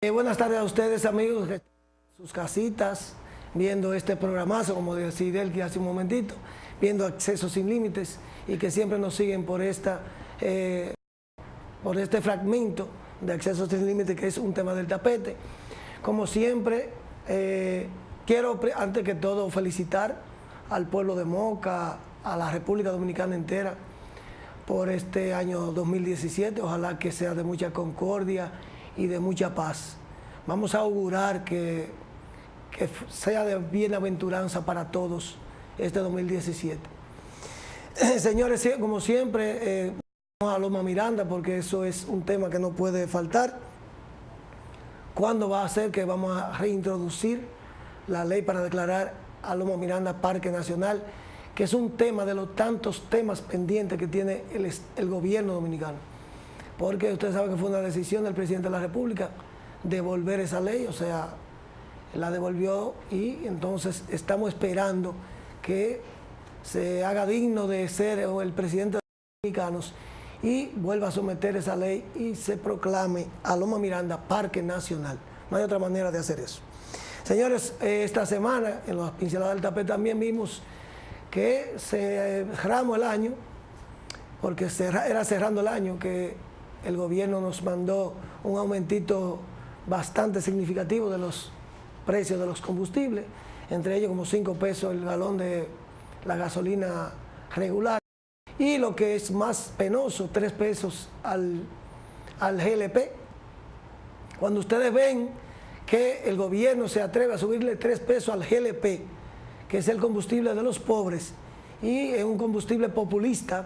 Buenas tardes a ustedes, amigos, de sus casitas, viendo este programazo, como decía Delqui hace un momentito, viendo Acceso Sin Límites y que siempre nos siguen por este fragmento de Acceso Sin Límites, que es un tema del tapete. Como siempre, quiero antes que todo felicitar al pueblo de Moca, a la República Dominicana entera, por este año 2017, ojalá que sea de mucha concordia y de mucha paz. Vamos a augurar que sea de bienaventuranza para todos este 2017. Señores, como siempre, vamos a Loma Miranda, porque eso es un tema que no puede faltar. ¿Cuándo va a ser que vamos a reintroducir la ley para declarar a Loma Miranda Parque Nacional, que es un tema de los tantos temas pendientes que tiene el gobierno dominicano? Porque usted sabe que fue una decisión del presidente de la República devolver esa ley, o sea, la devolvió, y entonces estamos esperando que se haga digno de ser el presidente de los dominicanos y vuelva a someter esa ley y se proclame a Loma Miranda Parque Nacional. No hay otra manera de hacer eso. Señores, esta semana en las pinceladas del tapete también vimos que cerramos el año, porque era cerrando el año que el gobierno nos mandó un aumentito bastante significativo de los precios de los combustibles, entre ellos como 5 pesos el galón de la gasolina regular, y lo que es más penoso, 3 pesos al GLP. Cuando ustedes ven que el gobierno se atreve a subirle 3 pesos al GLP, que es el combustible de los pobres, y es un combustible populista,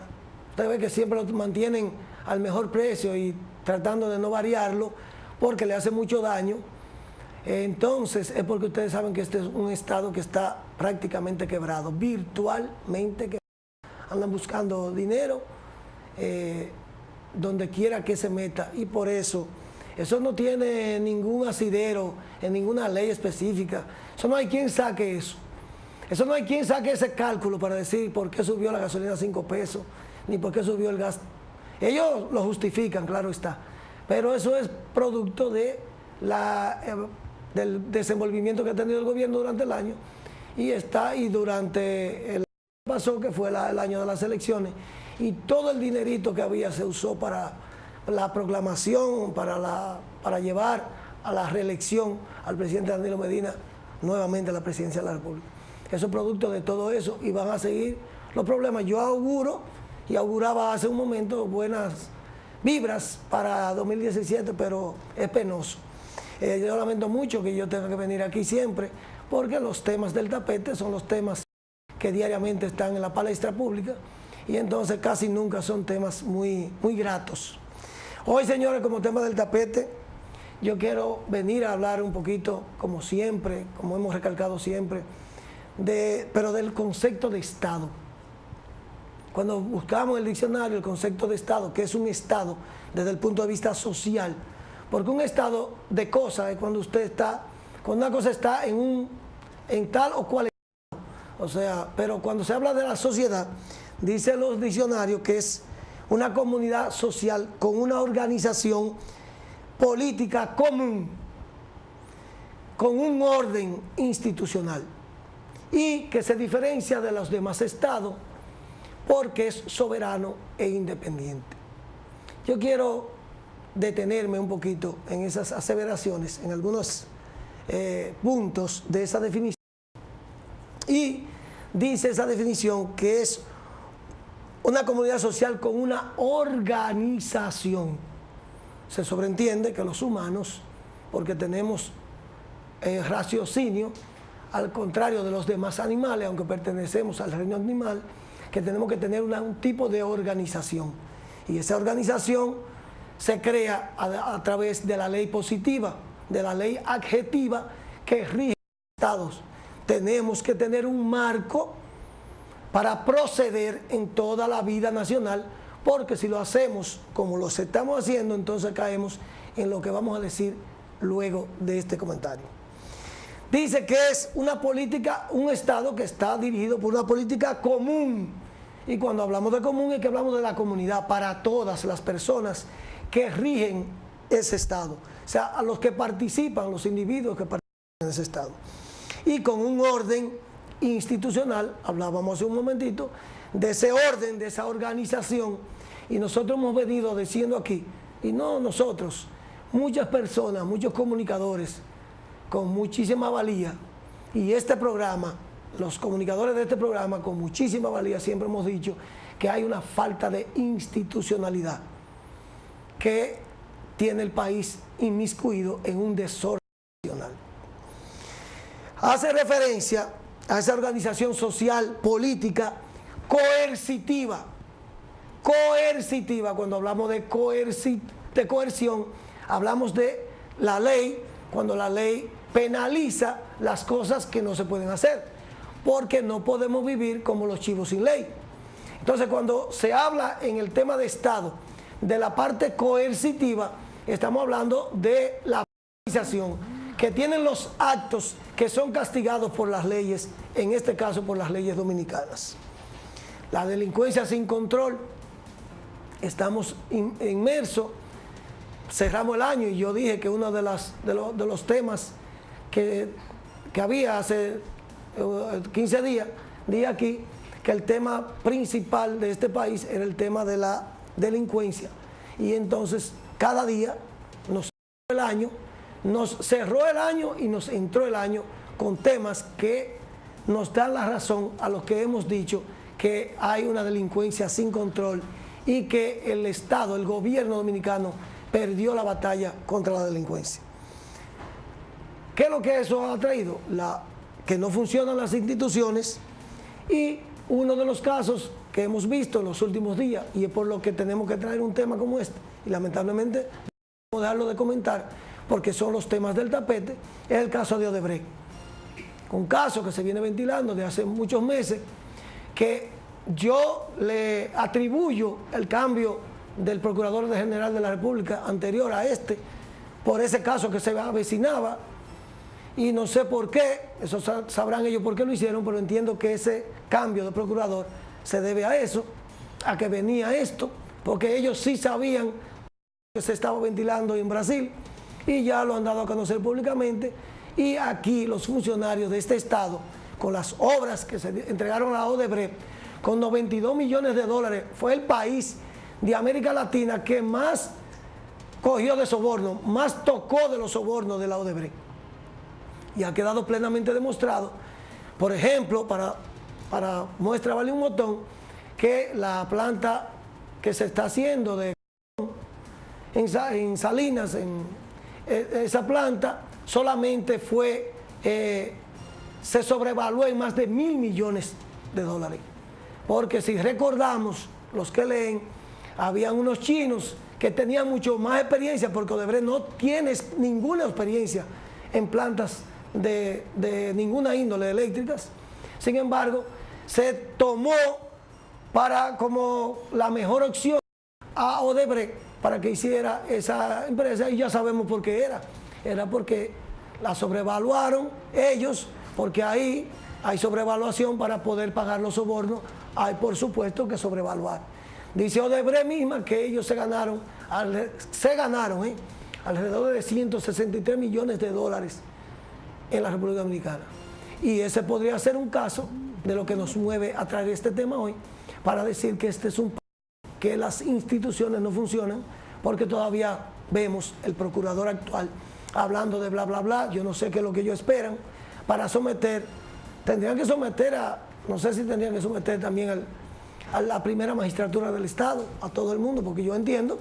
ustedes ven que siempre lo mantienen al mejor precio y tratando de no variarlo porque le hace mucho daño. Entonces es porque ustedes saben que este es un estado que está prácticamente quebrado, virtualmente quebrado. Andan buscando dinero donde quiera que se meta, y por eso no tiene ningún asidero en ninguna ley específica. Eso no hay quien saque eso. Eso no hay quien saque ese cálculo para decir por qué subió la gasolina a 5 pesos, ni por qué subió el gas. Ellos lo justifican, claro está, pero eso es producto de del desenvolvimiento que ha tenido el gobierno durante el año, y durante el año que pasó, que fue el año de las elecciones, y todo el dinerito que había se usó para la proclamación, para llevar a la reelección al presidente Danilo Medina nuevamente a la presidencia de la República. Eso es producto de todo eso, y van a seguir los problemas. Yo auguro, y auguraba hace un momento, buenas vibras para 2017, pero es penoso. Yo lamento mucho que yo tenga que venir aquí siempre, porque los temas del tapete son los temas que diariamente están en la palestra pública, y entonces casi nunca son temas muy gratos. Hoy, señores, como tema del tapete, yo quiero venir a hablar un poquito, como siempre, como hemos recalcado siempre, pero del concepto de Estado. Cuando buscamos en el diccionario el concepto de Estado, que es un Estado desde el punto de vista social, porque un estado de cosas es cuando una cosa está en tal o cual estado. O sea, pero cuando se habla de la sociedad, dicen los diccionarios que es una comunidad social con una organización política común, con un orden institucional, y que se diferencia de los demás estados porque es soberano e independiente. Yo quiero detenerme un poquito en esas aseveraciones, en algunos puntos de esa definición. Y dice esa definición que es una comunidad social con una organización. Se sobreentiende que los humanos, porque tenemos raciocinio, al contrario de los demás animales, aunque pertenecemos al reino animal, que tenemos que tener un tipo de organización. Y esa organización se crea a través de la ley positiva, de la ley adjetiva que rige los estados. Tenemos que tener un marco para proceder en toda la vida nacional, porque si lo hacemos como lo estamos haciendo, entonces caemos en lo que vamos a decir luego de este comentario. Dice que es una política, un Estado que está dirigido por una política común. Y cuando hablamos de común es que hablamos de la comunidad, para todas las personas que rigen ese Estado, o sea, a los que participan, los individuos que participan en ese Estado. Y con un orden institucional, hablábamos hace un momentito, de ese orden, de esa organización, y nosotros hemos venido diciendo aquí, y no nosotros, muchas personas, muchos comunicadores con muchísima valía, y este programa, los comunicadores de este programa con muchísima valía siempre hemos dicho que hay una falta de institucionalidad que tiene el país inmiscuido en un desorden nacional. Hace referencia a esa organización social, política, coercitiva. Coercitiva, cuando hablamos de coerción, hablamos de la ley, cuando la ley penaliza las cosas que no se pueden hacer, porque no podemos vivir como los chivos sin ley. Entonces, cuando se habla en el tema de Estado, de la parte coercitiva, estamos hablando de la penalización, que tienen los actos que son castigados por las leyes, en este caso por las leyes dominicanas. La delincuencia sin control, estamos inmersos, cerramos el año y yo dije que uno de los temas que había hace 15 días, dije aquí que el tema principal de este país era el tema de la delincuencia. Y entonces cada día nos cerró el año y nos entró el año con temas que nos dan la razón a los que hemos dicho que hay una delincuencia sin control y que el Estado, el gobierno dominicano, perdió la batalla contra la delincuencia. ¿Qué es lo que eso ha traído? Que no funcionan las instituciones, y uno de los casos que hemos visto en los últimos días, y es por lo que tenemos que traer un tema como este, y lamentablemente no podemos dejarlo de comentar, porque son los temas del tapete, es el caso de Odebrecht. Un caso que se viene ventilando de hace muchos meses, que yo le atribuyo el cambio del Procurador General de la República anterior a este, por ese caso que se avecinaba, y no sé por qué, eso sabrán ellos por qué lo hicieron, pero entiendo que ese cambio de procurador se debe a eso, a que venía esto, porque ellos sí sabían que se estaba ventilando en Brasil, y ya lo han dado a conocer públicamente, y aquí los funcionarios de este Estado, con las obras que se entregaron a Odebrecht, con 92 millones de dólares, fue el país de América Latina que más cogió de soborno, más tocó de los sobornos de la Odebrecht. Y ha quedado plenamente demostrado, por ejemplo, para muestra vale un botón, que la planta que se está haciendo en Salinas, esa planta solamente se sobrevaluó en más de 1.000 millones de dólares. Porque si recordamos, los que leen, habían unos chinos que tenían mucho más experiencia, porque Odebrecht no tiene ninguna experiencia en plantas de ninguna índole eléctricas. Sin embargo, se tomó como la mejor opción a Odebrecht para que hiciera esa empresa, y ya sabemos por qué era porque la sobrevaluaron ellos, porque ahí hay sobrevaluación para poder pagar los sobornos, hay por supuesto que sobrevaluar. Dice Odebrecht misma que ellos se ganaron alrededor de 163 millones de dólares en la República Dominicana. Y ese podría ser un caso de lo que nos mueve a traer este tema hoy, para decir que este es un país que las instituciones no funcionan, porque todavía vemos el procurador actual hablando de bla, bla, bla. Yo no sé qué es lo que ellos esperan para someter. Tendrían que someter no sé si tendrían que someter también a la primera magistratura del Estado, a todo el mundo, porque yo entiendo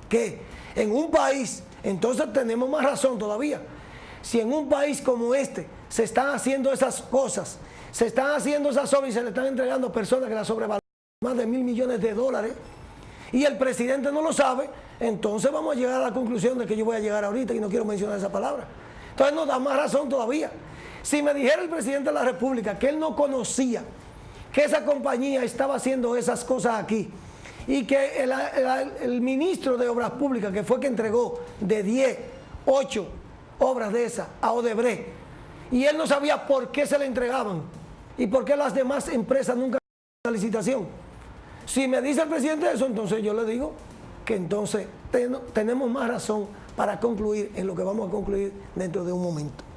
que en un país, entonces tenemos más razón todavía, si en un país como este se están haciendo esas cosas, se están haciendo esas obras y se le están entregando a personas que las sobrevaloran más de 1.000 millones de dólares, y el presidente no lo sabe, entonces vamos a llegar a la conclusión de que yo voy a llegar ahorita y no quiero mencionar esa palabra. Entonces nos da más razón todavía. Si me dijera el presidente de la República que él no conocía que esa compañía estaba haciendo esas cosas aquí, y que el ministro de Obras Públicas, que fue que entregó de 10, 8 obras de esas a Odebrecht, y él no sabía por qué se le entregaban y por qué las demás empresas nunca hicieron la licitación. Si me dice el presidente eso, entonces yo le digo que entonces tenemos más razón para concluir en lo que vamos a concluir dentro de un momento.